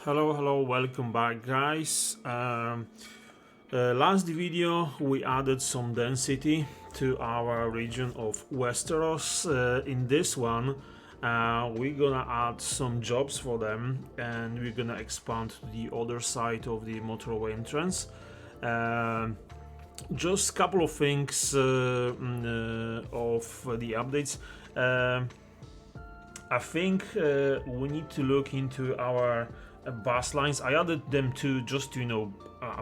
Hello, welcome back, guys. Last video we added some density to our region of Westeros. In this one, we're gonna add some jobs for them, and we're gonna expand to the other side of the motorway entrance. Just a couple of things of the updates. I think we need to look into our bus lines. I added them to just to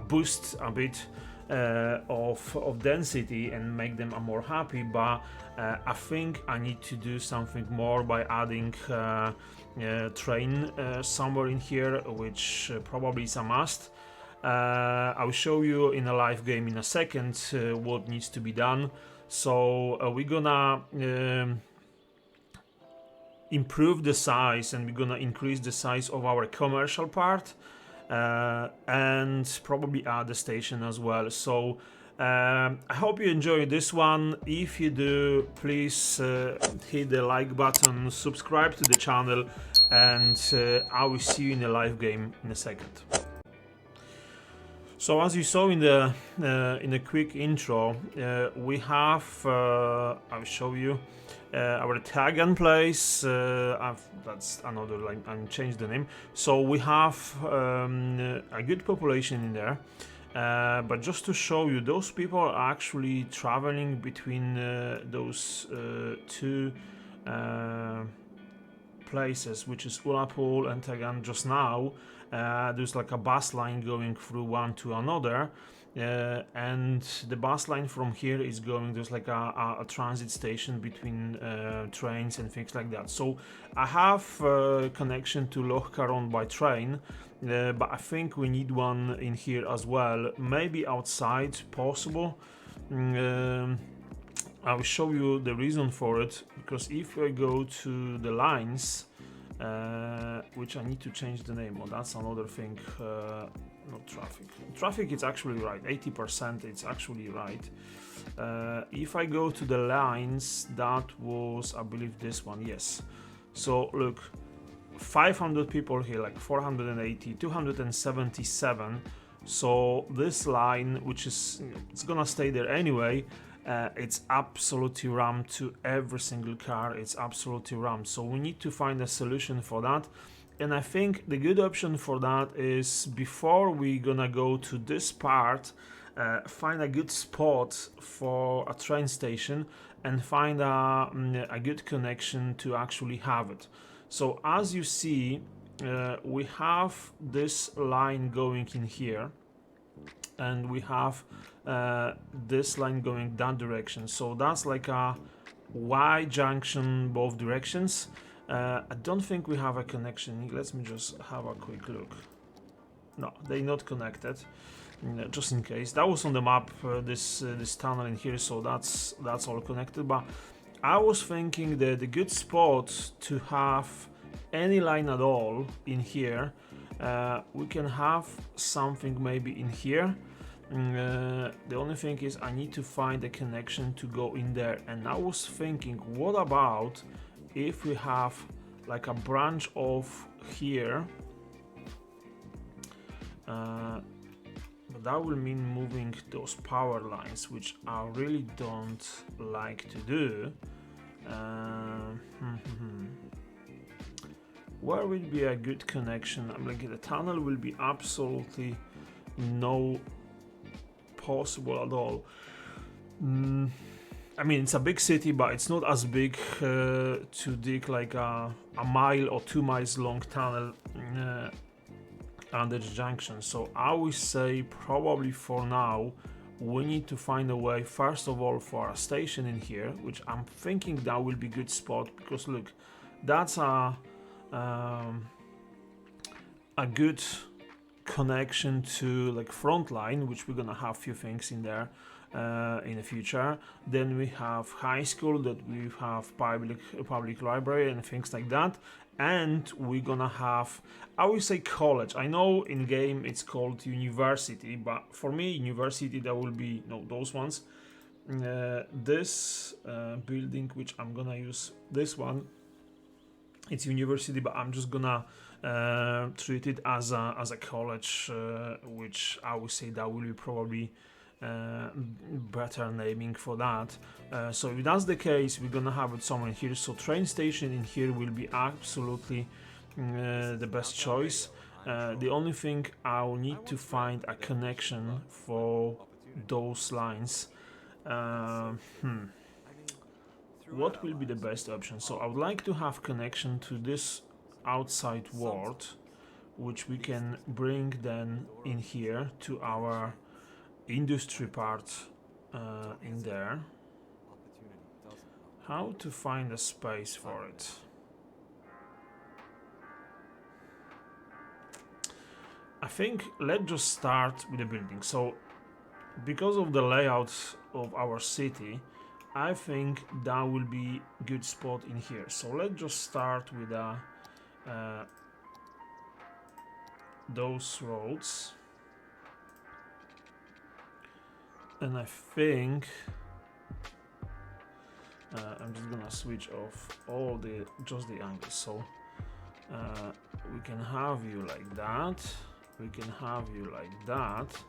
boost a bit of density and make them more happy. But I think I need to do something more by adding train somewhere in here, which probably is a must. I'll show you in a live game in a second what needs to be done. So we're gonna improve the size, and we're gonna increase the size of our commercial part and probably add the station as well. So I hope you enjoy this one. If you do, please hit the like button, subscribe to the channel, and I will see you in the live game in a second. So as you saw in the quick intro, we have I'll show you our tag and place. That's another line. I changed the name. So we have a good population in there. But just to show you, those people are actually traveling between those two places, which is Ullapool and Tagan. Just now there's like a bus line going through one to another, and the bus line from here is going, there's like a transit station between trains and things like that. So I have connection to Loch Caron by train, but I think we need one in here as well, maybe outside possible. I will show you the reason for it, because if I go to the lines, which I need to change the name, oh, that's another thing. Not traffic it's actually right, 80% it's actually right. If I go to the lines, that was, I believe, this one, yes. So look, 500 people here, like 480, 277. So this line, which is, it's gonna stay there anyway, it's absolutely rammed to every single car. It's absolutely rammed. So we need to find a solution for that. And I think the good option for that is, before we gonna go to this part, find a good spot for a train station and find a good connection to actually have it. So as you see, we have this line going in here, and we have this line going that direction. So that's like a Y junction both directions. I don't think we have a connection. Let me just have a quick look. No, they're not connected. Just in case, that was on the map, this tunnel in here, so that's all connected. But I was thinking that the good spot to have any line at all in here, we can have something maybe in here. The only thing is I need to find a connection to go in there, and I was thinking, what about if we have like a branch off here, but that will mean moving those power lines, which I really don't like to do. Where will be a good connection? I'm like, the tunnel will be absolutely no possible at all. I mean, it's a big city, but it's not as big to dig like a mile or 2 miles long tunnel under the junction. So I would say probably for now we need to find a way, first of all, for a station in here, which I'm thinking that will be good spot, because look, that's a good connection to like front line, which we're gonna have few things in there in the future. Then we have high school, that we have public library and things like that, and we're gonna have, I would say, college. I know in game it's called university, but for me university, that will be those ones. This building, which I'm gonna use, this one, it's university, but I'm just gonna treat it as a college, which I would say that will be probably better naming for that. So if that's the case, we're gonna have it somewhere here. So train station in here will be absolutely the best choice. The only thing, I will need to find a connection for those lines. What will be the best option? So I would like to have connection to this outside world, which we can bring then in here to our industry part in there. How to find a space for it? I think let's just start with the building. So because of the layout of our city, I think that will be good spot in here. So let's just start with those roads, and I think I'm just gonna switch off all just the angles. So we can have you like that, we can have you like that,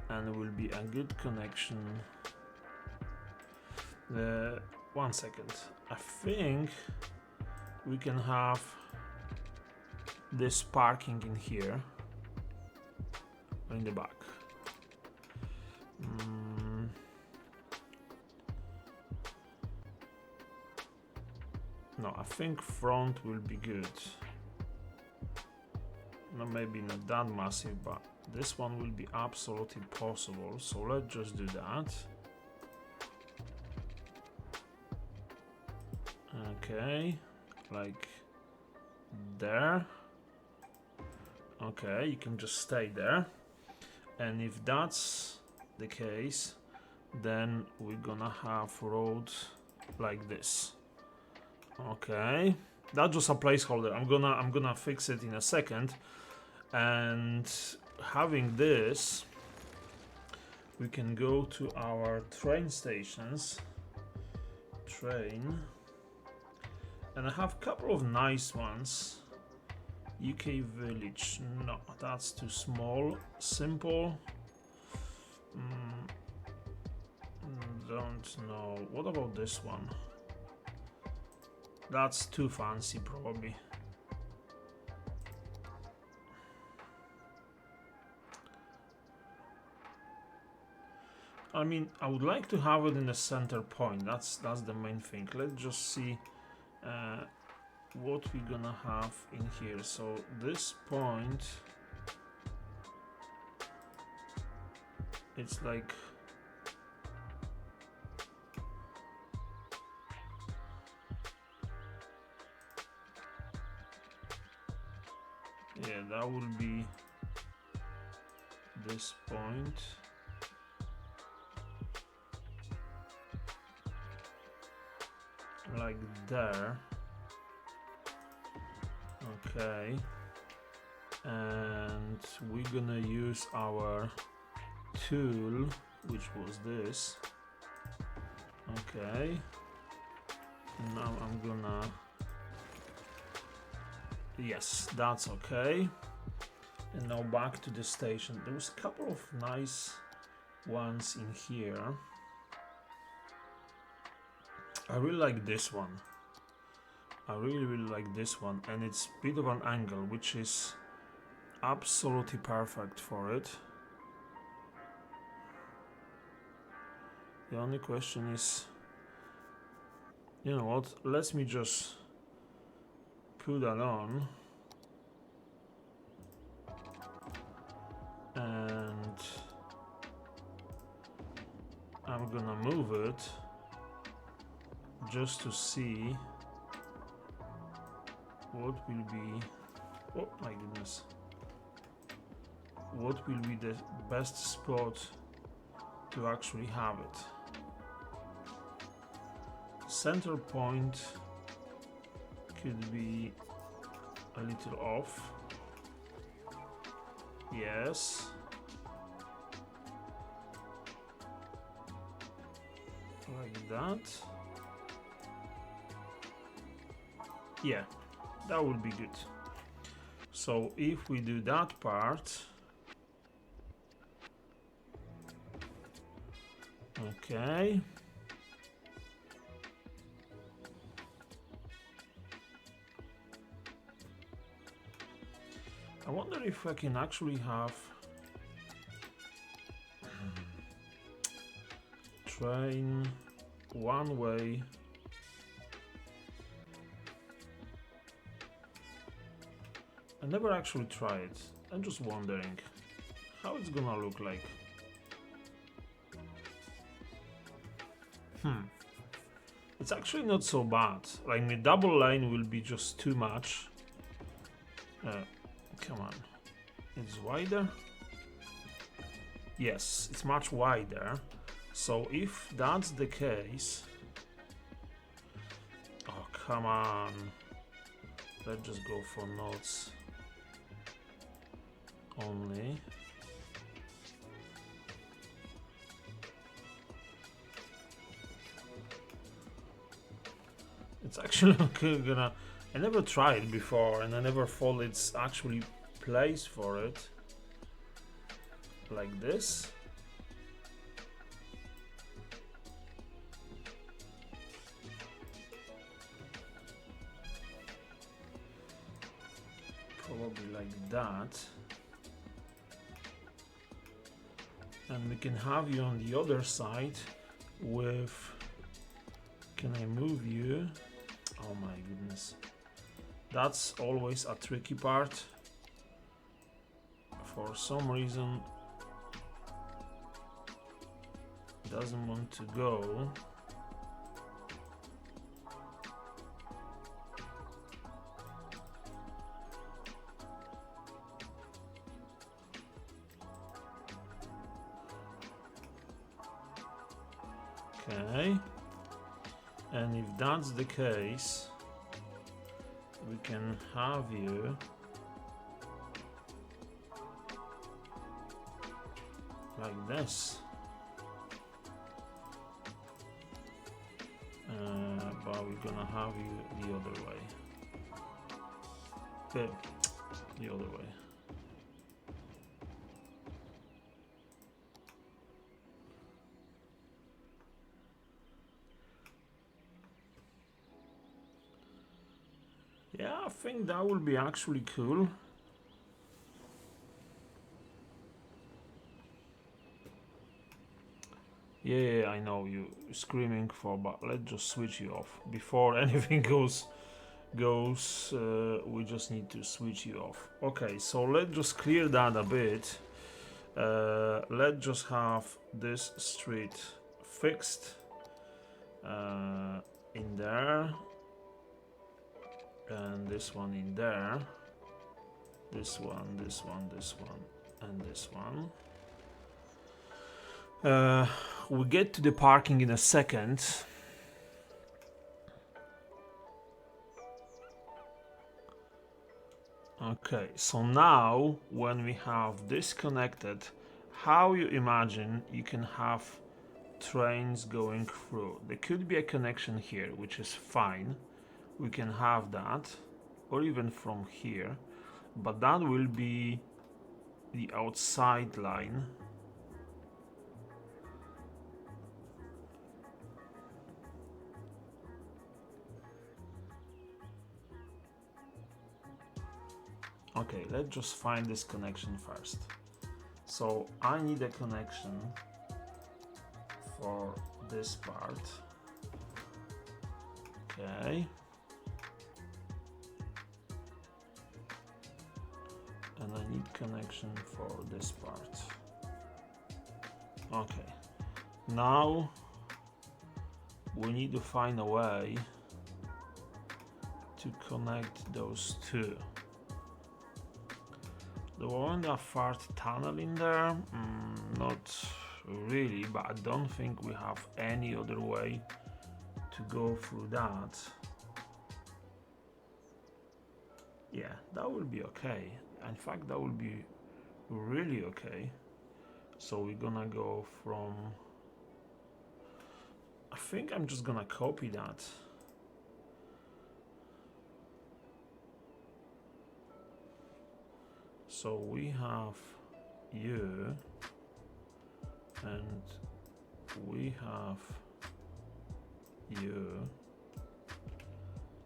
and it will be a good connection. One second, I think we can have this parking in here in the back. No, I think front will be good. No, maybe not that massive, but this one will be absolutely possible. So let's just do that. Okay, like there. Okay, you can just stay there. And if that's the case, then we're gonna have road like this. Okay, that's just a placeholder. I'm gonna fix it in a second. And having this, we can go to our train stations. Train. And I have a couple of nice ones. UK Village, no, that's too small. Simple, don't know. What about this one? That's too fancy, probably. I mean, I would like to have it in the center point. That's the main thing. Let's just see what we're gonna have in here. So this point, it's like yeah, that will be this point. Like there. Okay, and we're gonna use our tool, which was this. Okay, now I'm gonna, yes, that's okay. And now back to the station. There was a couple of nice ones in here. I really like this one. I really like this one, and it's a bit of an angle, which is absolutely perfect for it. The only question is, you know what, let me just put that on, and I'm gonna move it just to see what will be, oh my goodness, what will be the best spot to actually have it. Center point could be a little off. Yes. Like that. Yeah, that would be good. So if we do that part, okay. I wonder if I can actually have train one way. I never actually tried. I'm just wondering how it's gonna look like. It's actually not so bad. Like the double lane will be just too much. Come on. It's wider? Yes, it's much wider. So if that's the case... Oh, come on. Let's just go for nodes only. It's actually gonna... I never tried before and I never thought it's actually place for it. Like this. Probably like that. And we can have you on the other side with... Can I move you? Oh my goodness. That's always a tricky part. For some reason it doesn't want to go. Okay. And if that's the case, we can have you like this. But we're gonna have you the other way. Okay, the other way. Yeah, I think that will be actually cool. Yeah, I know you screaming for, but let's just switch you off before anything goes. We just need to switch you off. Okay, so let's just clear that a bit. Let's just have this street fixed in there. And this one in there, this one, this one, this one, and this one. We'll get to the parking in a second. Okay, so now when we have this connected, how you imagine you can have trains going through? There could be a connection here, which is fine. We can have that, or even from here, but that will be the outside line. Okay, let's just find this connection first. So I need a connection for this part. Okay. And I need connection for this part. Okay. Now we need to find a way to connect those two. There wasn't a fart tunnel in there? Not really, but I don't think we have any other way to go through that. Yeah, that will be okay. In fact, that will be really okay. So we're gonna go from... I think I'm just gonna copy that. So we have you, and we have you,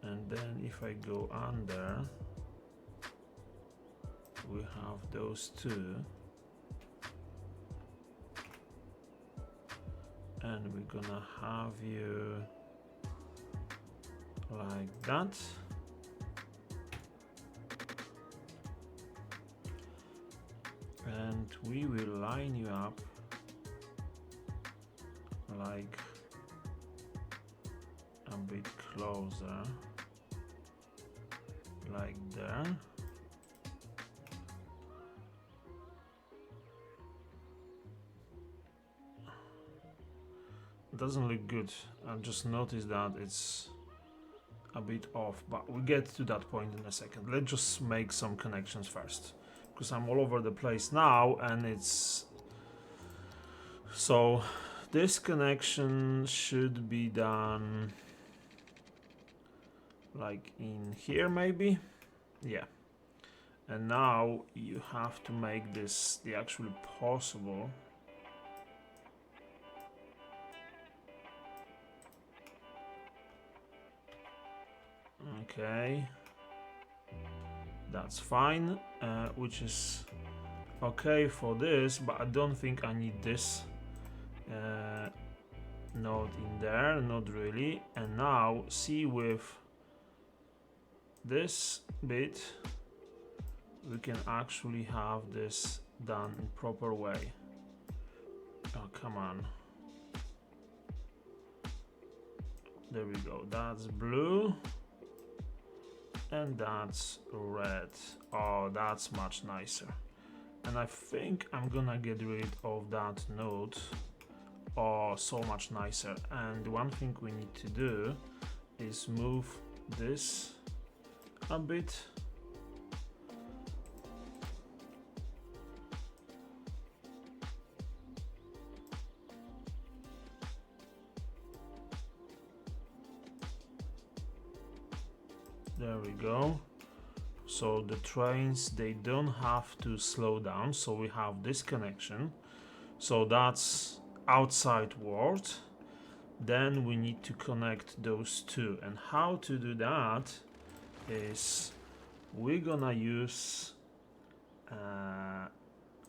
and then if I go under, we have those two, and we're gonna have you like that. And we will line you up like a bit closer, like there. It doesn't look good. I just noticed that it's a bit off, but we'll get to that point in a second. Let's just make some connections first, because I'm all over the place now, and it's... So this connection should be done like in here maybe. Yeah. And now you have to make this the actually possible. Okay, that's fine, which is okay for this, but I don't think I need this node in there, not really. And now see, with this bit we can actually have this done in proper way. Oh, come on. There we go. That's blue. And that's red. Oh, that's much nicer. And I think I'm gonna get rid of that node. Oh, so much nicer. And one thing we need to do is move this a bit. There we go. So the trains, they don't have to slow down. So we have this connection. So that's outside world. Then we need to connect those two. And how to do that is we're gonna use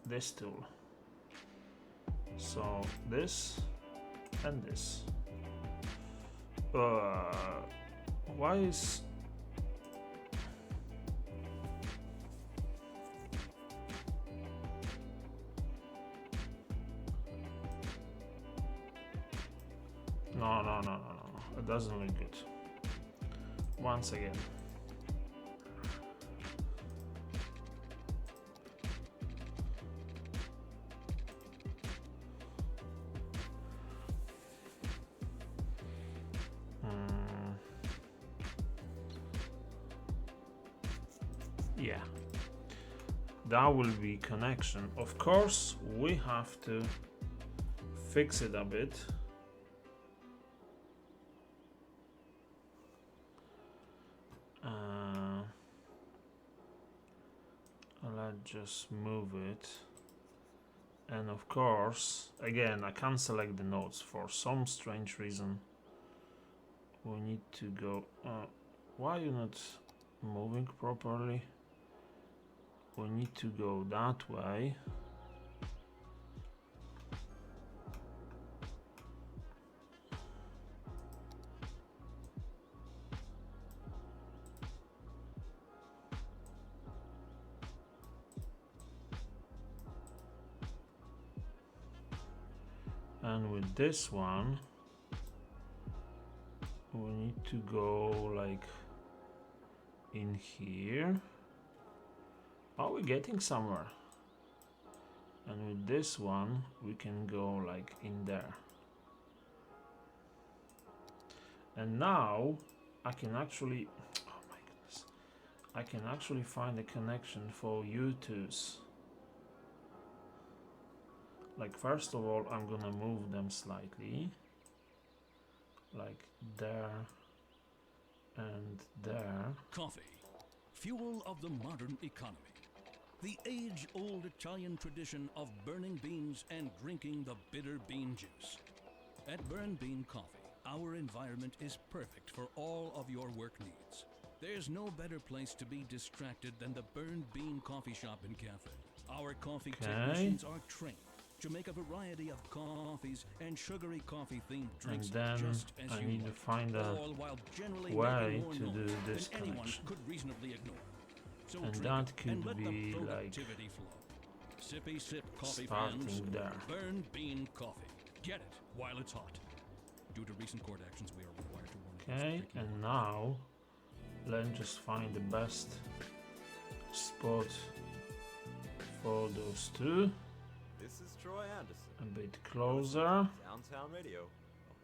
this tool. So this and this. Why is... No. It doesn't look good. Once again. Yeah. That will be connection. Of course, we have to fix it a bit. Let's just move it. And of course, again, I can't select the nodes for some strange reason. We need to go... why are you not moving properly? We need to go that way. And with this one, we need to go like in here. Are we getting somewhere? And with this one, we can go like in there. And now I can actually, oh my goodness, I can actually find a connection for U2s. Like, first of all, I'm gonna move them slightly, like there and there. Coffee, fuel of the modern economy. The age-old Italian tradition of burning beans and drinking the bitter bean juice. At Burn Bean Coffee, our environment is perfect for all of your work needs. There's no better place to be distracted than the Burn Bean Coffee Shop and Cafe. Our coffee technicians are trained to make a variety of coffees and sugary coffee-themed drinks, And then just as I you need to like, find a all while generally way making more to noise do this than anyone connection. could reasonably ignore. So And drink that it could and let the be like productivity flow. Sippy sip coffee starting fans. there. Burn Bean Coffee. Get it while it's hot. Due to recent court actions, we are required to warn Okay, against drinking and water. now let's just find the best spot for those two. This is Troy Anderson. A bit You're closer. listening to Downtown Radio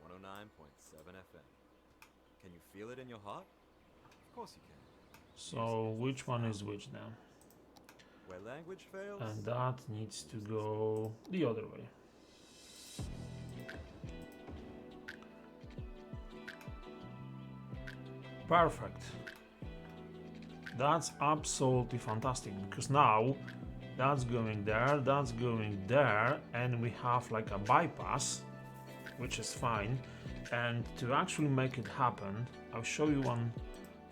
on 109.7 FM. Can you feel it in your heart? Of course you can. So which one is which now? Where language fails, And that needs to go the other way. Perfect. That's absolutely fantastic because now that's going there, and we have like a bypass, which is fine. And to actually make it happen, I'll show you one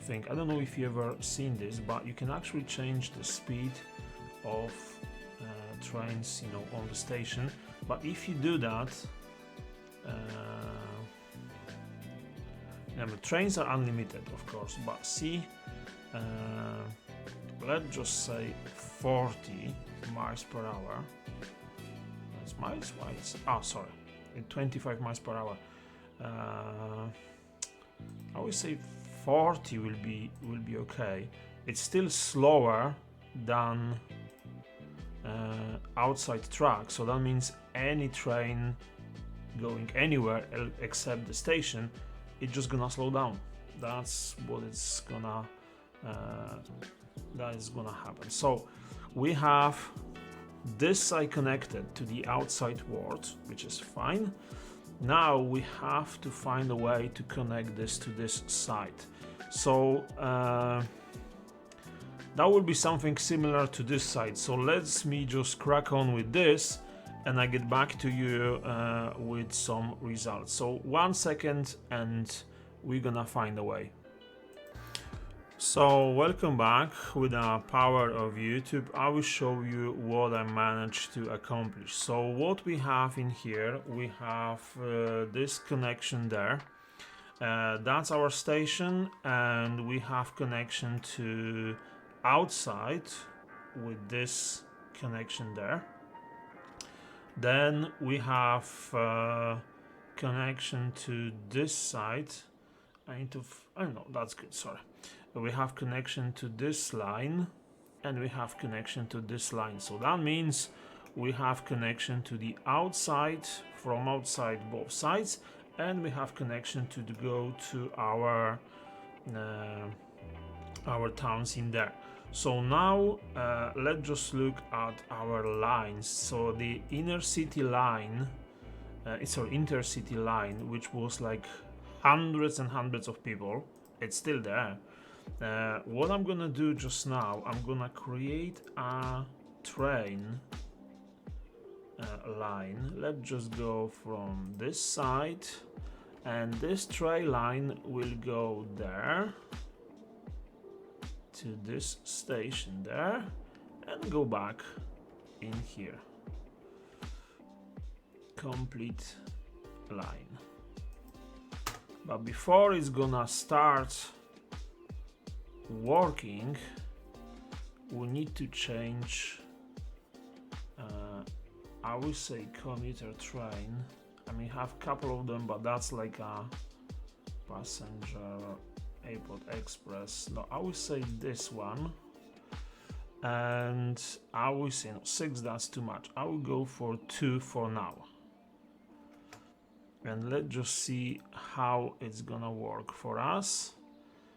thing. I don't know if you ever seen this, but you can actually change the speed of trains, you know, on the station. But if you do that, the trains are unlimited, of course. But see, let's just say 40 miles per hour. That's miles. Why? Oh, sorry, 25 miles per hour. I would say 40 will be okay. It's still slower than outside track, so that means any train going anywhere except the station, it's just gonna slow down. That's what it's gonna that is gonna happen. So we have this side connected to the outside world, which is fine. Now we have to find a way to connect this to this side. So that would be something similar to this side. So let's me just crack on with this, and I get back to you with some results. So 1 second, and we're gonna find a way. So welcome back. With the power of YouTube, I will show you what I managed to accomplish. So what we have in here, we have this connection there. That's our station, and we have connection to outside with this connection there. Then we have connection to this side. I need to I don't know, that's good, sorry. We have connection to this line, and we have connection to this line. So that means we have connection to the outside, from outside both sides, and we have connection to go to our towns in there. So now let's just look at our lines. So the inner city line, it's our intercity line, which was like hundreds and hundreds of people. It's still there. What I'm gonna do just now, I'm gonna create a train line. Let's just go from this side, and this train line will go there to this station there, and go back in here. Complete line. But before it's gonna start working, we need to change I would say commuter train. I mean, have a couple of them, but that's like a passenger airport express. No, I would say this one, and I would say no, 6, that's too much. I will go for 2 for now, and let's just see how it's gonna work for us.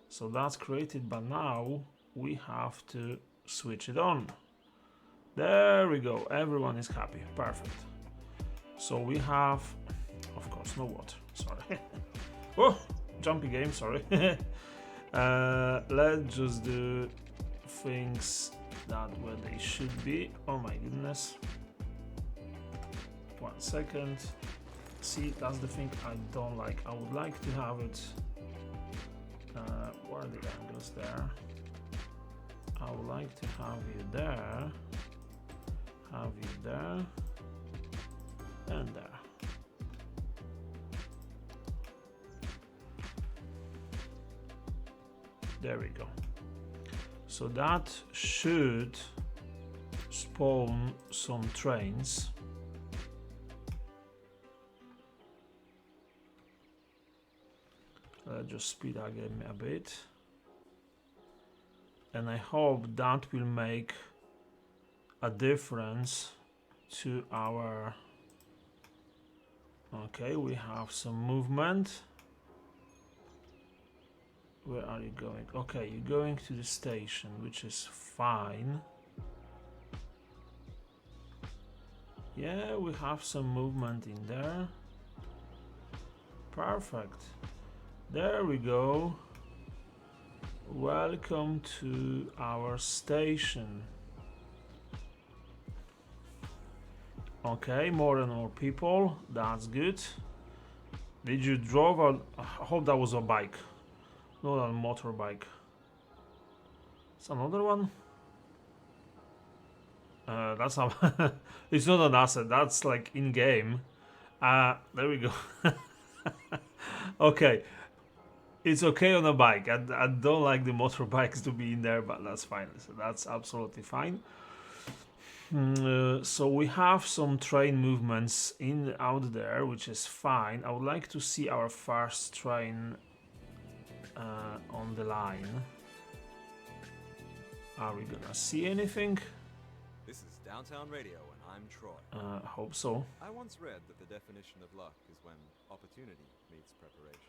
So that's created, but now we have to switch it on. There we go, everyone is happy, perfect. So we have, of course, no water, sorry. Oh, jumpy game, sorry. Let's just do things that where they should be. Oh my goodness. 1 second. See, that's the thing I don't like. I would like to have it. What are the angles there? I would like to have you there, have you there, and there. There we go. So that should spawn some trains. Let's just speed up a bit. And I hope that will make a difference to our... Okay, we have some movement. Where are you going? Okay, you're going to the station, which is fine. Yeah, we have some movement in there. Perfect. There we go. Welcome to our station. Okay, more and more people. That's good. Did you drive a... I hope that was a bike. Not a motorbike. It's another one. That's a... It's not an asset. That's like in game. There we go. Okay. It's okay on a bike. I don't like the motorbikes to be in there, but that's fine. So that's absolutely fine. So we have some train movements in out there, which is fine. I would like to see our first train on the line. Are we gonna see anything? This is Downtown Radio, and I'm Troy. Hope so. I once read that the definition of luck is when opportunity meets preparation.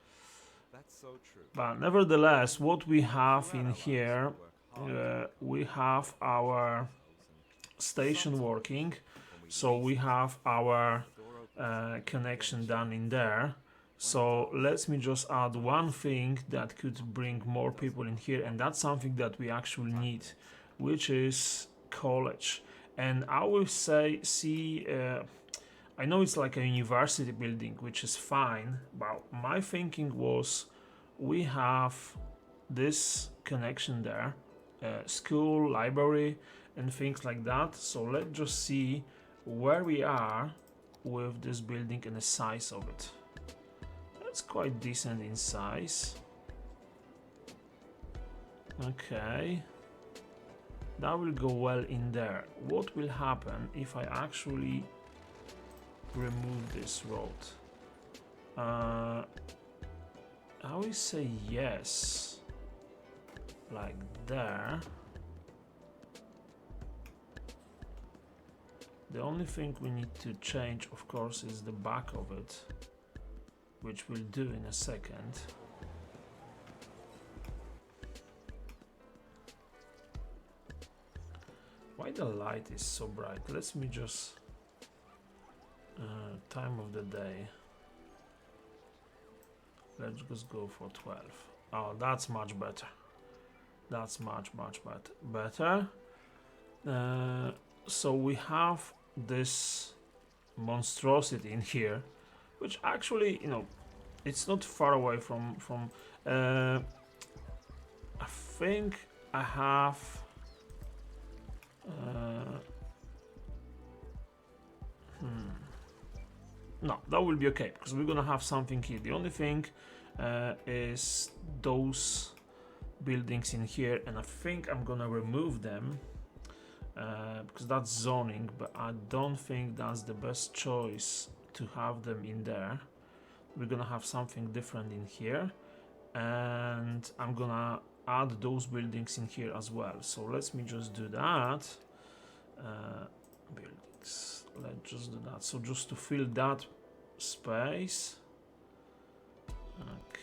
That's so true. But nevertheless, what we have in here, we have our station working. So we have our connection done in there. So let me just add one thing that could bring more people in here, and that's something that we actually need, which is college. And I will say, I know it's like a university building, which is fine, but my thinking was we have this connection there, school, library, and things like that. So let's just see where we are with this building and the size of it. It's quite decent in size. Okay, that will go well in there. What will happen if I actually remove this road? I will say yes, like there. The only thing we need to change, of course, is the back of it, which we'll do in a second. Why the light is so bright? Let me just time of the day. Let's just go for 12. Oh, that's much better. That's much better. So we have this monstrosity in here, which actually, you know, it's not far away from I think I have no, that will be okay, because we're gonna have something here. The only thing is those buildings in here, and I think I'm gonna remove them because that's zoning, but I don't think that's the best choice to have them in there. We're gonna have something different in here, and I'm gonna add those buildings in here as well. So let me just do that. Buildings, let's just do that. So just to fill that space.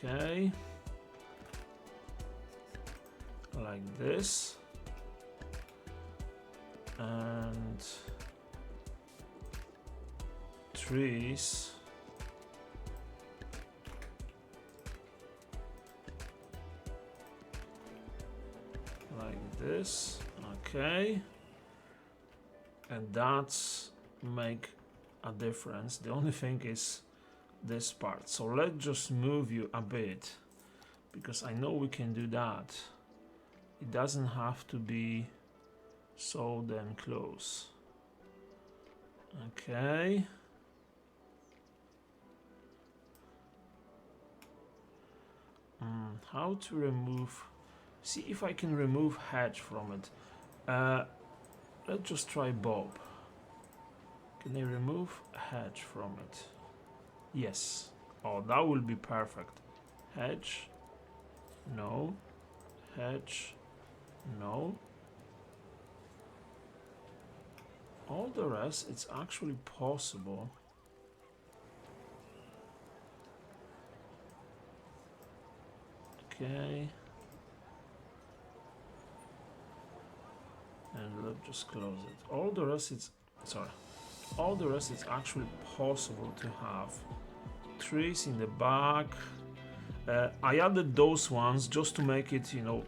Okay, like this. And trees. Like this. Okay. And that's make a difference. The only thing is this part. So let's just move you a bit, because I know we can do that. It doesn't have to be so damn close. Okay. How to remove? See if I can remove hedge from it. Let's just try Bob. Can I remove hedge from it? Yes. Oh, that will be perfect. Hedge. No. Hedge. No. All the rest, it's actually possible. Okay. And let's just close it. All the rest, it's all the rest is actually possible to have. Trees in the back. I added those ones just to make it, you know,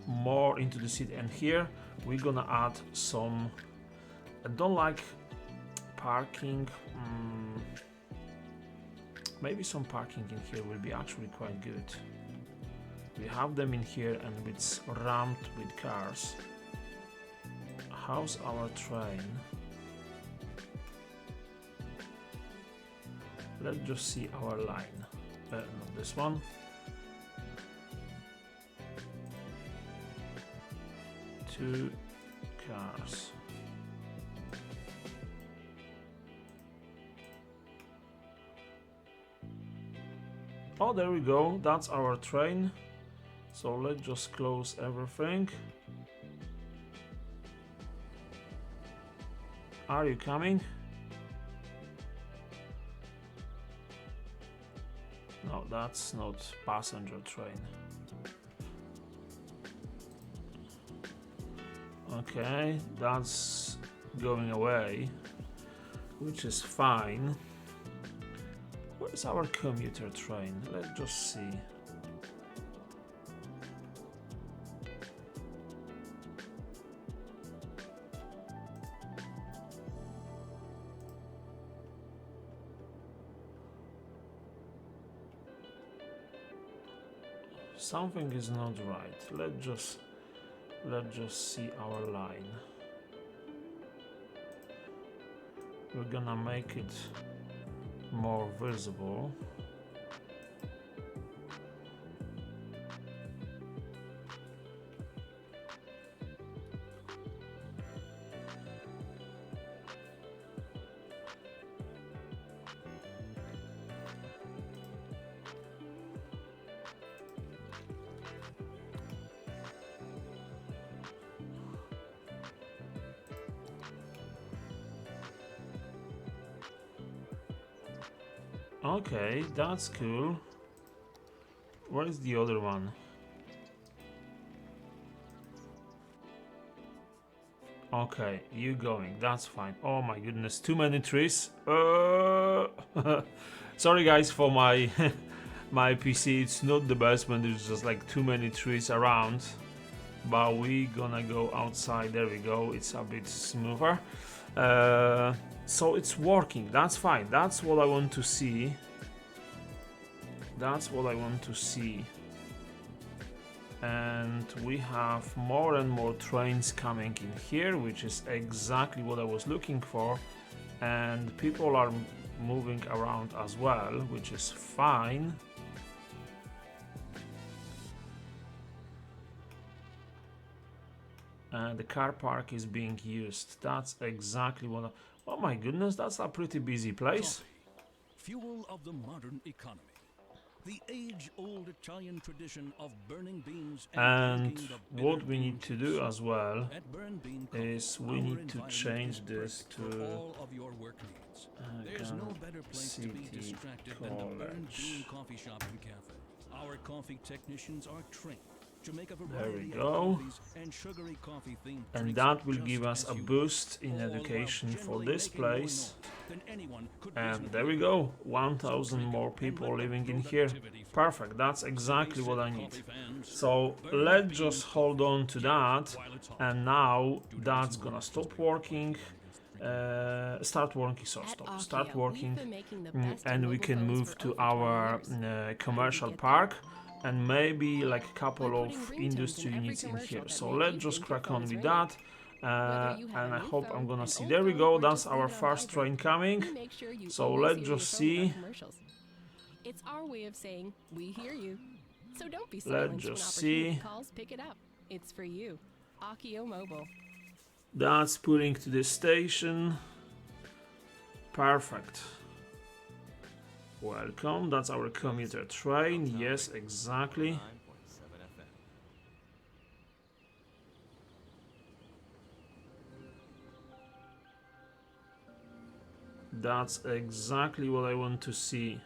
more into the city. And here we're gonna add some. I don't like parking. Maybe some parking in here will be actually quite good. We have them in here and it's rammed with cars. How's our train? Let's just see our line. Not this one. Two cars. Oh, there we go. That's our train. So let's just close everything. Are you coming? No, that's not passenger train. Okay, that's going away, which is fine. Where's our commuter train? Let's just see. Something is not right. Let's just see our line. We're gonna make it more visible. Okay, that's cool. Where is the other one? Okay, you going. That's fine. Oh my goodness, too many trees. Sorry guys for my my PC. It's not the best when there's just like too many trees around. But we gonna go outside. There we go. It's a bit smoother. So it's working. That's fine. That's what I want to see. That's what I want to see. And we have more and more trains coming in here, which is exactly what I was looking for. And people are moving around as well, which is fine. And the car park is being used. That's exactly what oh my goodness, that's a pretty busy place. Coffee, fuel of the modern economy. The age-old Italian tradition of burning beans and what we need to do as well is we need to change this to all of your work needs. There's no better place to be distracted than the Burn Bean coffee shop and cafe. Our coffee technicians are trained, to make a There we variety of go. coffees and sugary coffee themed And drinks that will just give us as a you boost in all while education for generally this making more place. noise than anyone could And there reasonably we go, 1000 drink more and people let the living in here. productivity flow. Perfect, that's exactly what I need. Coffee fans, So Burning let's Bean just coffee. hold on to Get it that, while it's hot. and now Due to that's recent gonna work stop history, working. Start working, so At stop, Akio, start working, we've been making the best in and we mobile can phones move for to over 20 our years. commercial get park, and maybe like a couple By of putting ringtones industry in every units in commercial here. that So make let's you just think your crack on phone's with ringing. that. Whether you have And a I new hope I'm phone, gonna an see. old There we phone, go. or That's just leave our it on first vibrate, train coming. we make sure you So always let's hear your just phone without see. commercials. It's our way of saying we hear you. So don't be Let's silent when just opportunity see. calls. Pick it up. It's for you. Akio Mobile. That's putting to the station. Perfect. Welcome. That's our commuter train. Yes, exactly. 9.7 FM. That's exactly what I want to see.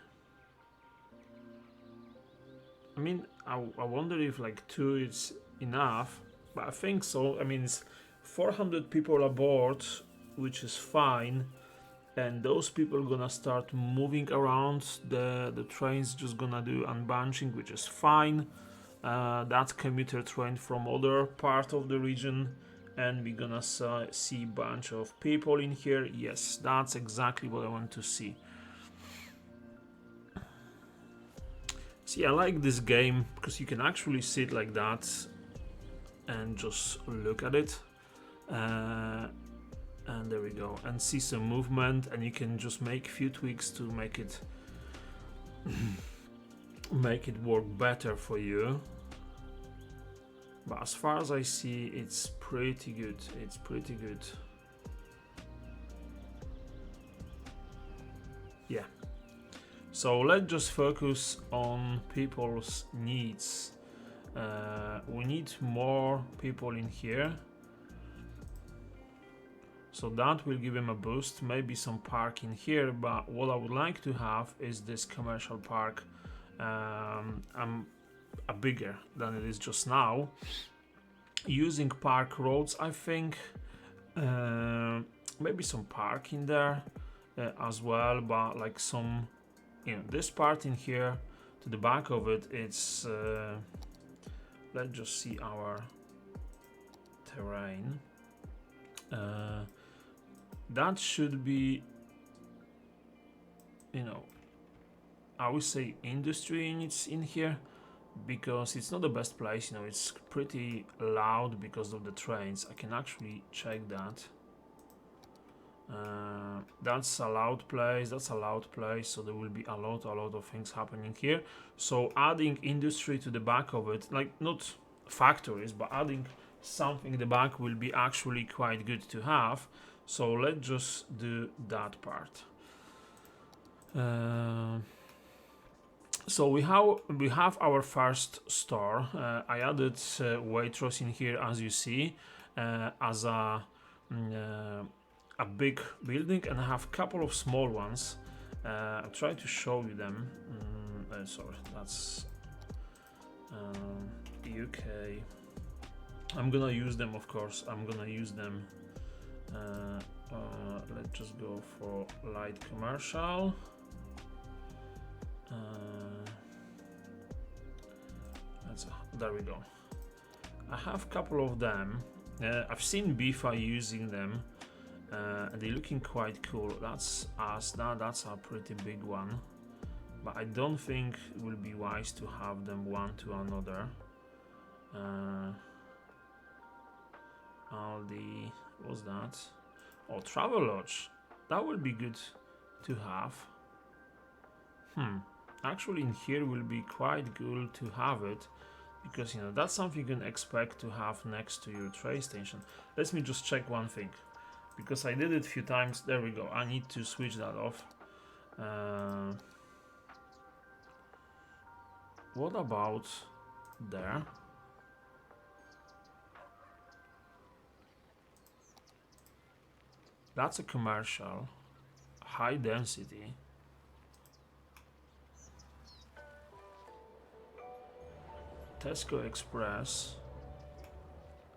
I mean, I wonder if like 2 is enough, but I think so. I mean, it's 400 people aboard, which is fine, and those people gonna start moving around. The train's just gonna do unbunching, which is fine. That's commuter train from other part of the region, and we're gonna see bunch of people in here. Yes, that's exactly what I want to see. See, I like this game because you can actually sit like that and just look at it. And there we go, and see some movement, and you can just make a few tweaks to make it make it work better for you. But as far as I see, it's pretty good. It's pretty good. Yeah. So let's just focus on people's needs. We need more people in here. So that will give him a boost, maybe some park in here, but what I would like to have is this commercial park a bigger than it is just now. Using park roads, I think maybe some park in there as well, but like some, you know, this part in here to the back of it, it's let's just see our terrain. That should be, you know, I would say industry units in here, because it's not the best place, you know, it's pretty loud because of the trains. I can actually check that. That's a loud place, so there will be a lot of things happening here. So adding industry to the back of it, like not factories, but adding something in the back will be actually quite good to have. So let's just do that part. So we have our first store. I added Waitrose in here, as you see, as a big building, and I have a couple of small ones. I'll try to show you them. Sorry, that's UK. I'm gonna use them, of course. I'm gonna use them. Let's just go for light commercial. There we go. I have a couple of them. I've seen Bifa using them. They're looking quite cool. That's a pretty big one, but I don't think it will be wise to have them one to another. Aldi, what's that? Oh, Travelodge. That would be good to have. Actually in here will be quite good to have it, because, you know, that's something you can expect to have next to your train station. Let me just check one thing, because I did it a few times. There we go. I need to switch that off. What about there? That's a commercial, high density. Tesco Express.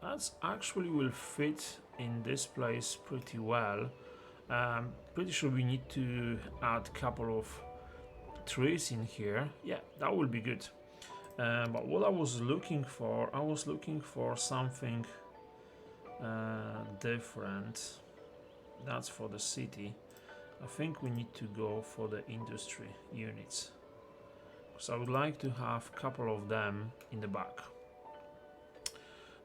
That's actually will fit in this place pretty well. Pretty sure we need to add a couple of trees in here. Yeah, that will be good. But what I was looking for something different. That's for the city. I think we need to go for the industry units. So I would like to have a couple of them in the back.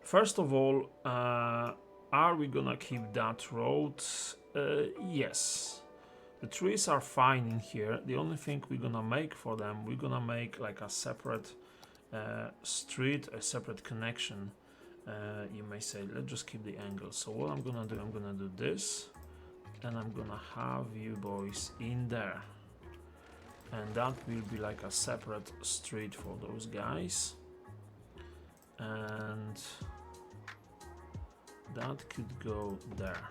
First of all, are we gonna keep that road? Yes. The trees are fine in here. The only thing we're gonna make for them, we're gonna make like a separate street, a separate connection. You may say, let's just keep the angle. So what I'm gonna do this, and I'm gonna have you boys in there. And that will be like a separate street for those guys. And that could go there.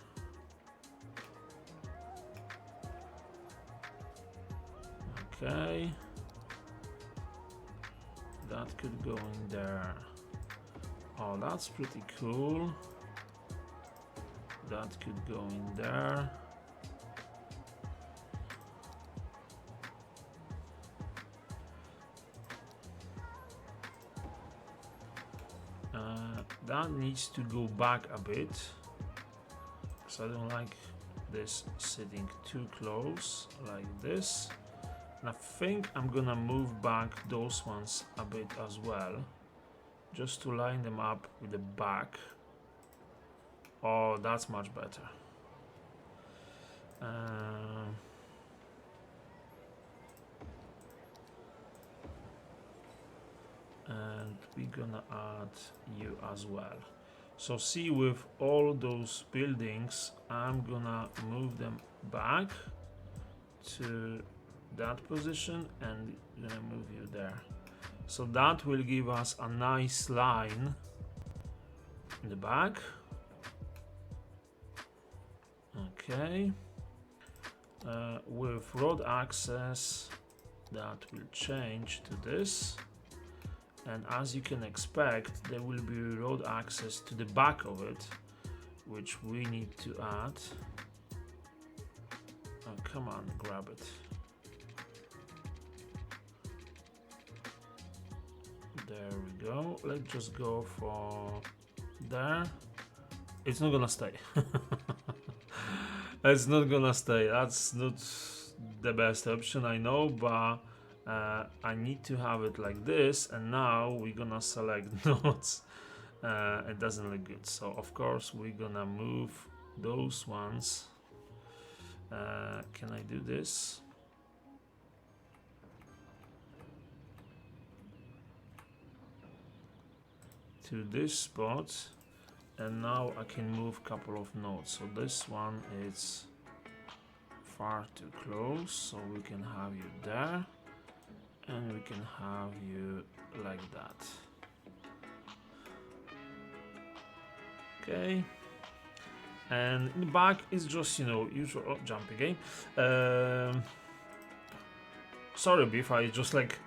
Okay. That could go in there. Oh, that's pretty cool. That could go in there. That needs to go back a bit, because I don't like this sitting too close like this. And I think I'm gonna move back those ones a bit as well, just to line them up with the back. Oh, that's much better. And we're gonna add you as well. So see, with all those buildings, I'm gonna move them back to that position and gonna move you there. So that will give us a nice line in the back. Okay. With road access, that will change to this. And as you can expect, there will be road access to the back of it, which we need to add. Oh, come on, grab it. There we go. Let's just go for there. It's not gonna stay. It's not gonna stay. That's not the best option, I know, but I need to have it like this, and now we're gonna select nodes. It doesn't look good, so of course we're gonna move those ones. Can I do this? To this spot, and now I can move a couple of nodes. So this one is far too close, so we can have you there. And we can have you like that. Okay. And in the back is just, you know, usual. Oh, jump again. Sorry, Beef, I just like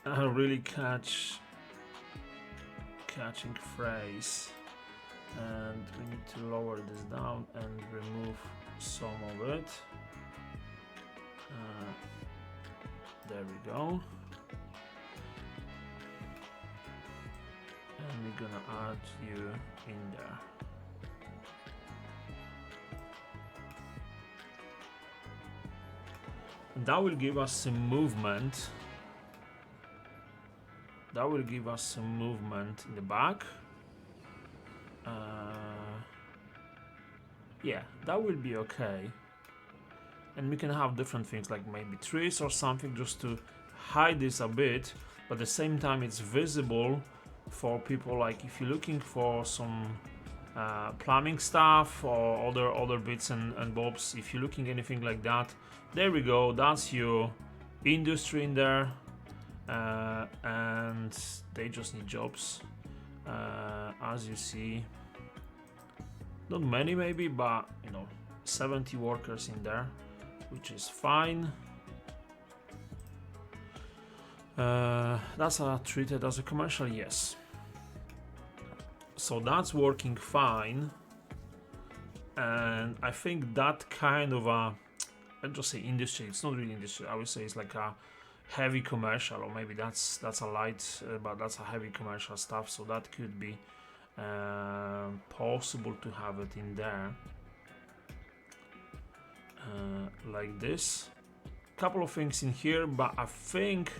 really catching phrase. And we need to lower this down and remove some of it. There we go. And we're gonna add you in there. And that will give us some movement. That will give us some movement in the back. Yeah, that will be okay. And we can have different things like maybe trees or something just to hide this a bit, but at the same time it's visible for people, like if you're looking for some plumbing stuff or other bits and bobs. If you're looking anything like that, there we go, that's your industry in there. And they just need jobs, as you see. Not many maybe, but you know, 70 workers in there, which is fine. That's treated as a commercial, yes. So that's working fine, and I think that kind of a, I'd just say industry. It's not really industry. I would say it's like a heavy commercial, or maybe that's a light, but that's a heavy commercial stuff. So that could be possible to have it in there, like this. Couple of things in here, but I think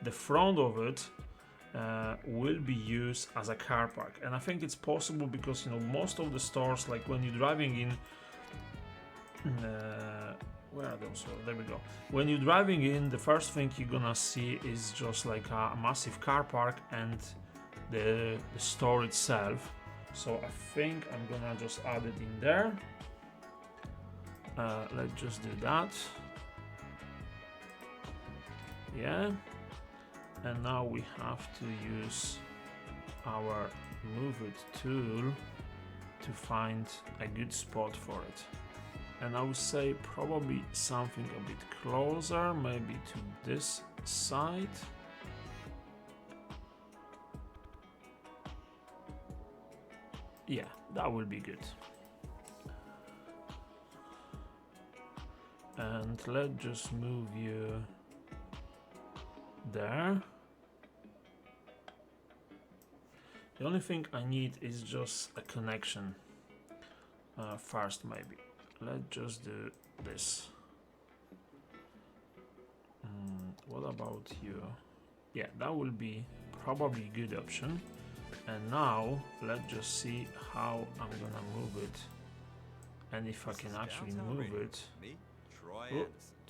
the front of it will be used as a car park, and I think it's possible because, you know, most of the stores, like when you're driving in, where are those? Oh, there we go. When you're driving in, the first thing you're gonna see is just like a massive car park and the store itself. So I think I'm gonna just add it in there. Let's just do that. Yeah. And now we have to use our move it tool to find a good spot for it. And I would say probably something a bit closer, maybe to this side. Yeah, that will be good. And let's just move you there. The only thing I need is just a connection first, maybe. Let's just do this. What about you? Yeah, that will be probably a good option. And now let's just see how I'm gonna move it, and if I can actually move it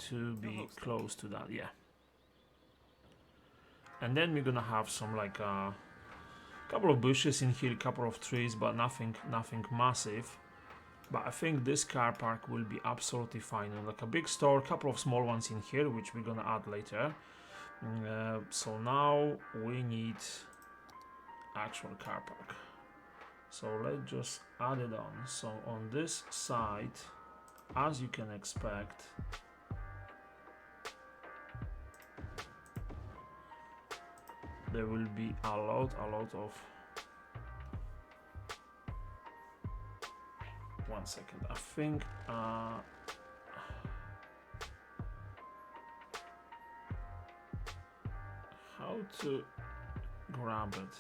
to be close to that. Yeah. And then we're gonna have some like a couple of bushes in here, a couple of trees, but nothing massive. But I think this car park will be absolutely fine. And like a big store, a couple of small ones in here, which we're gonna add later. So now we need actual car park. So let's just add it on. So on this side, as you can expect, there will be a lot of. One second, I think how to grab it.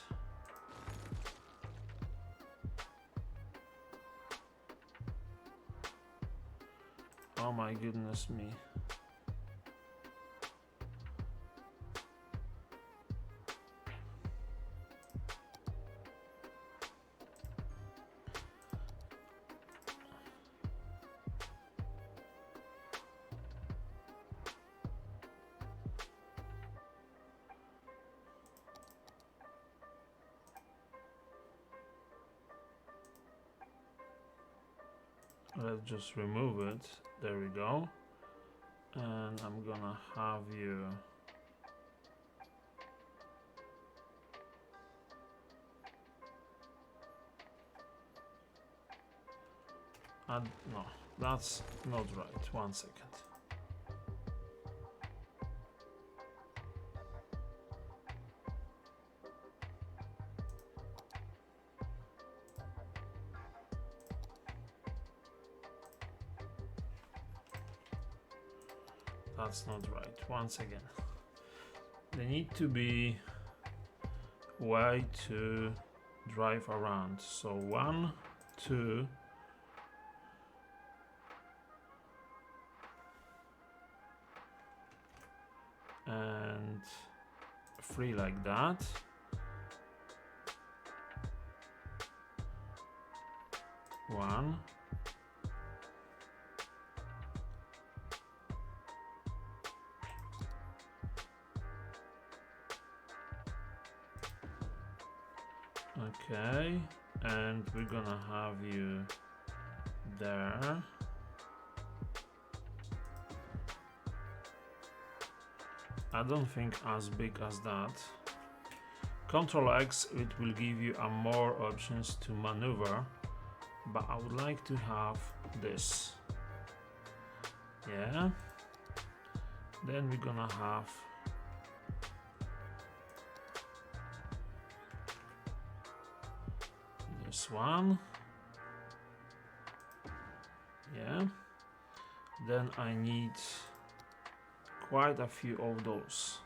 Oh my goodness me. Let's just remove it. There we go. And I'm gonna have you add, no, that's not right. One second. That's not right. Once again, they need to be way to drive around. So 1, 2, and 3 like that. One. Okay, and we're gonna have you there. I don't think as big as that. Control X, it will give you a more options to maneuver, but I would like to have this. Yeah. Then we're gonna have -1. Yeah. Then I need quite a few of those.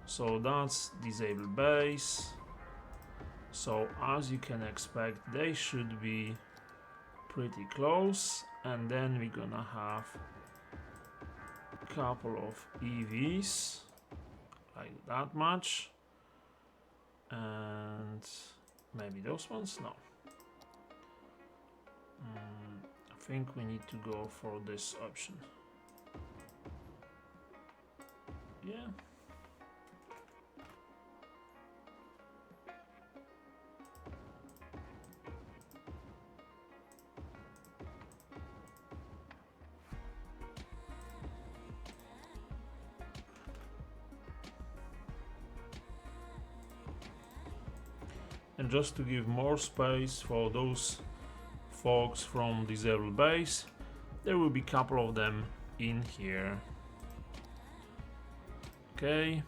So that's disable base. So as you can expect, they should be pretty close, and then we're gonna have a couple of EVs, like that much, and maybe those ones. No, I think we need to go for this option. Yeah. And just to give more space for those folks from disabled base, there will be a couple of them in here. Okay,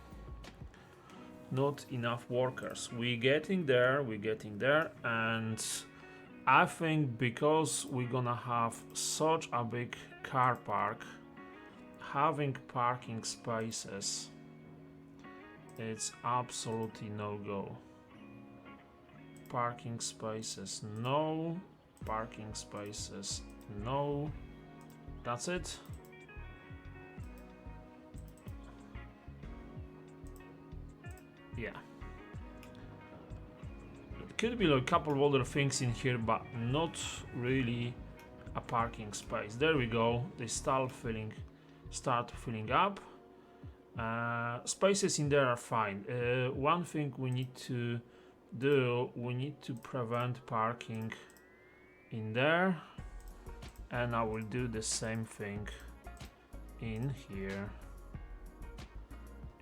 not enough workers. We're getting there, and I think because we're gonna have such a big car park, having parking spaces, it's absolutely no go. Parking spaces, no. Parking spaces, no. That's it. Yeah. It could be like a couple of other things in here, but not really a parking space. There we go. They start filling up. Spaces in there are fine. One thing we need to do, we need to prevent parking in there, and I will do the same thing in here.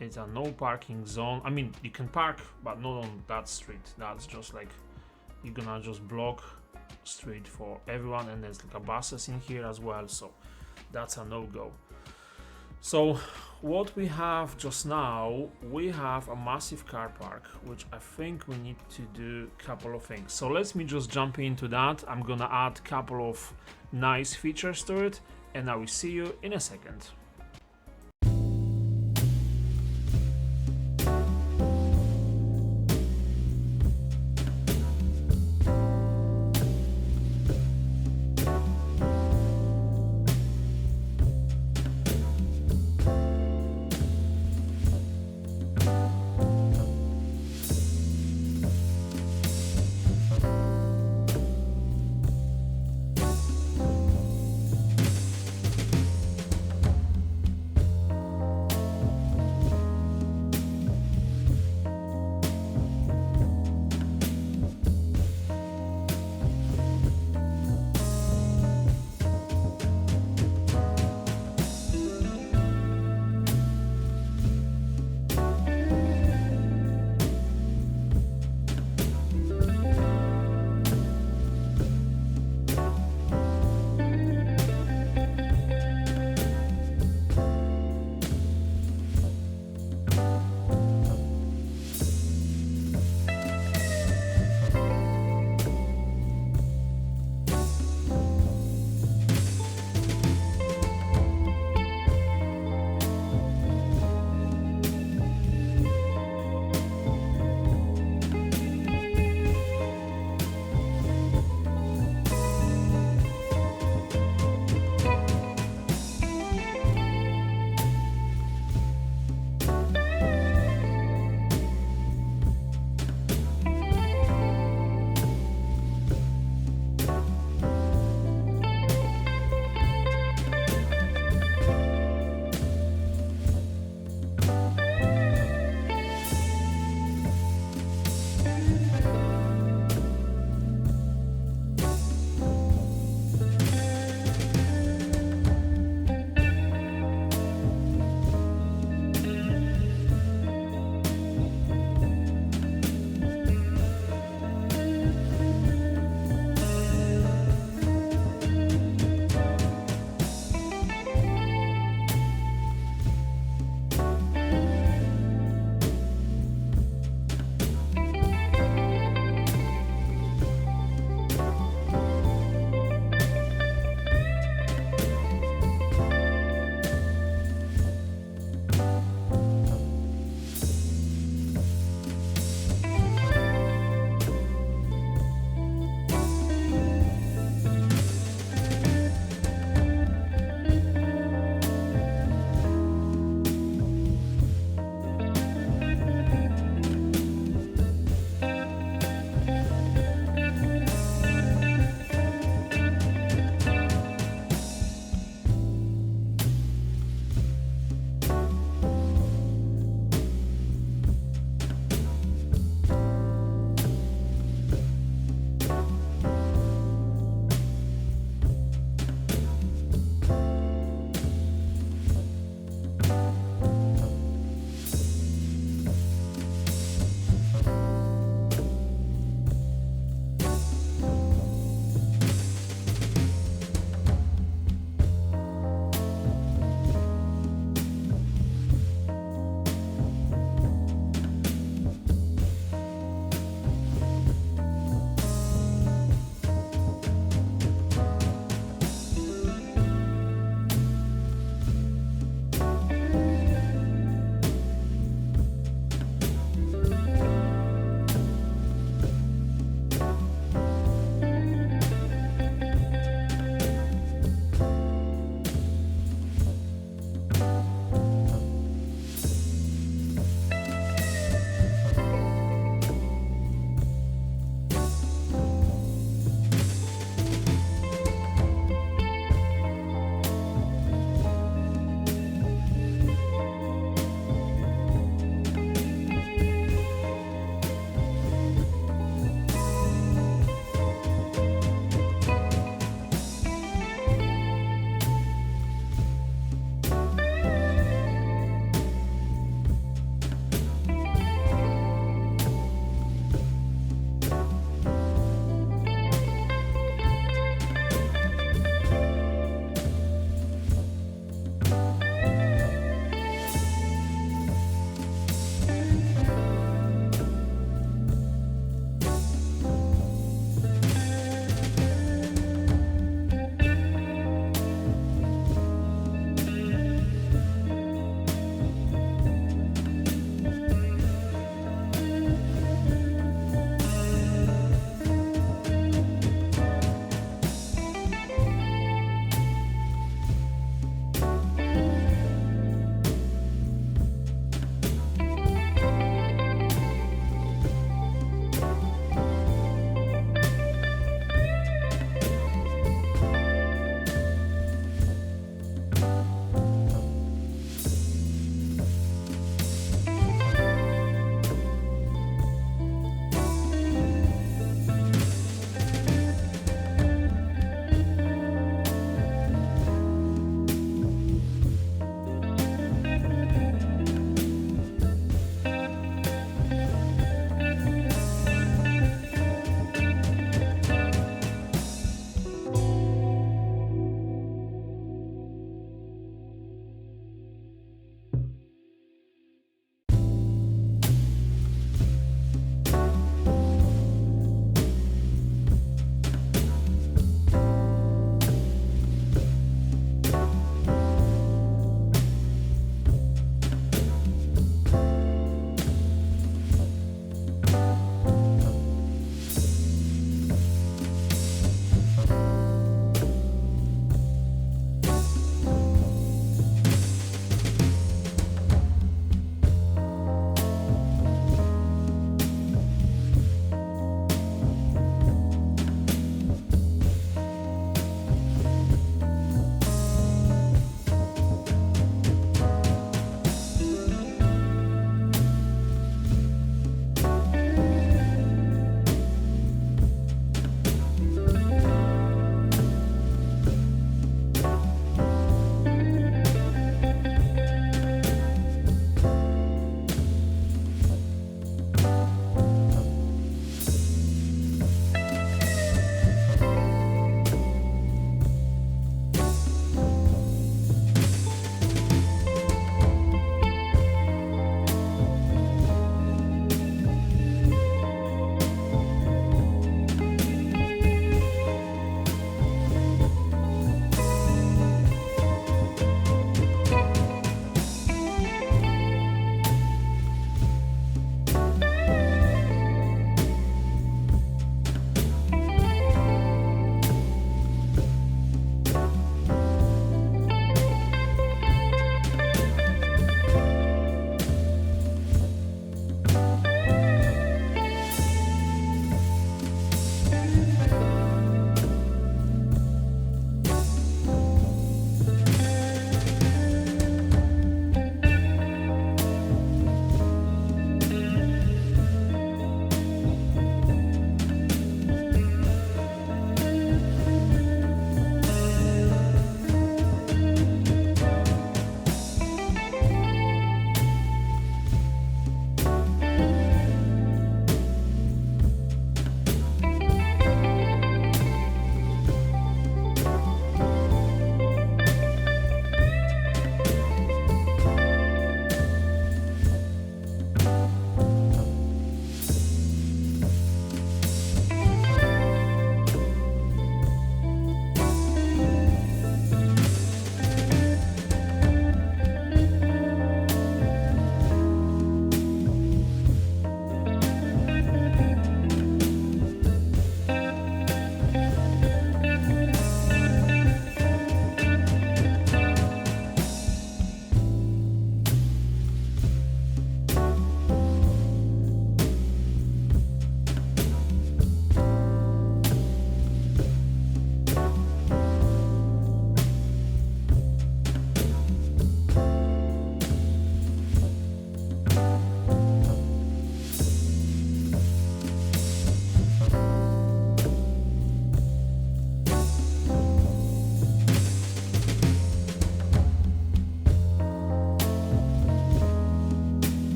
It's a no parking zone. I mean, you can park, but not on that street. That's just like, you're gonna just block street for everyone, and there's like a buses in here as well, so that's a no-go. So what we have just now, we have a massive car park, which I think we need to do a couple of things. So let me just jump into that. I'm gonna add a couple of nice features to it, and I will see you in a second.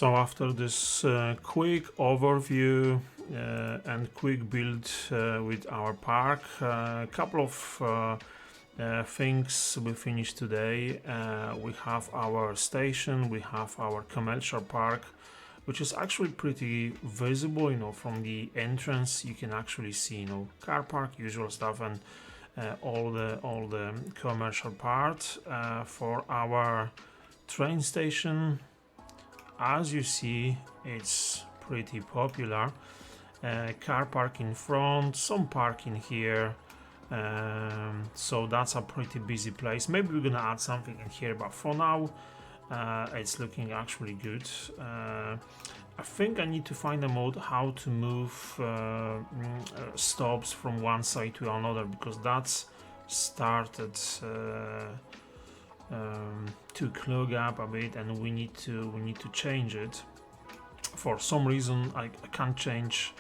So after this quick overview and quick build with our park, a couple of things we finished today. We have our station, we have our commercial park, which is actually pretty visible, you know, from the entrance. You can actually see, you know, car park, usual stuff, and all the commercial part. For our train station, as you see, it's pretty popular. Car park in front, some parking here. So that's a pretty busy place. Maybe we're gonna add something in here, but for now it's looking actually good. I think I need to find a mode how to move stops from one side to another, because that's started to clog up a bit, and we need to change it. For some reason I can't change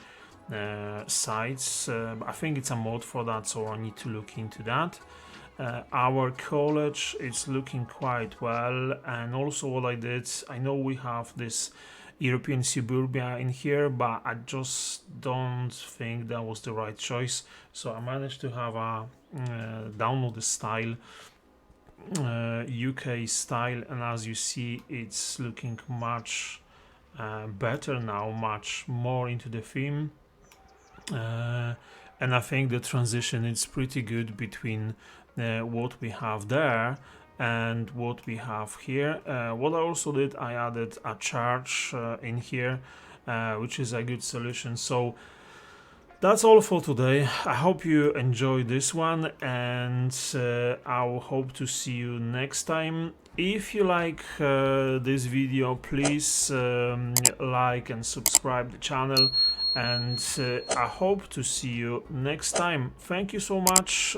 sides, but I think it's a mode for that, so I need to look into that. Our college is looking quite well, and also what I did, I know we have this European suburbia in here, but I just don't think that was the right choice, so I managed to have a download the style, UK style, and as you see, it's looking much better now, much more into the theme. And I think the transition is pretty good between what we have there and what we have here. What I also did, I added a charge in here, which is a good solution. So that's all for today. I hope you enjoyed this one, and I'll hope to see you next time. If you like this video, please like and subscribe the channel, and I hope to see you next time. Thank you so much,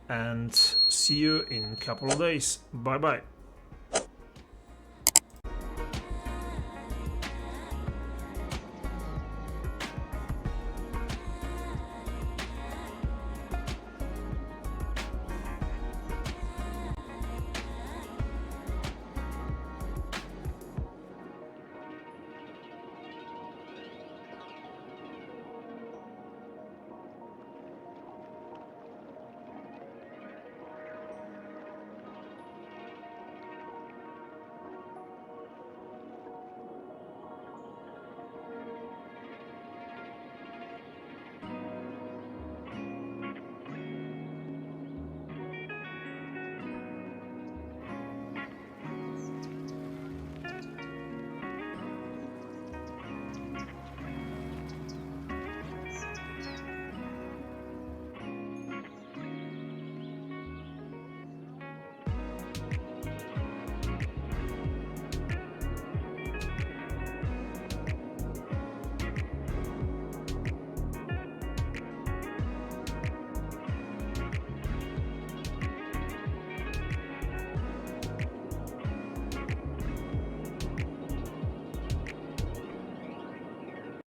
and see you in a couple of days. Bye bye.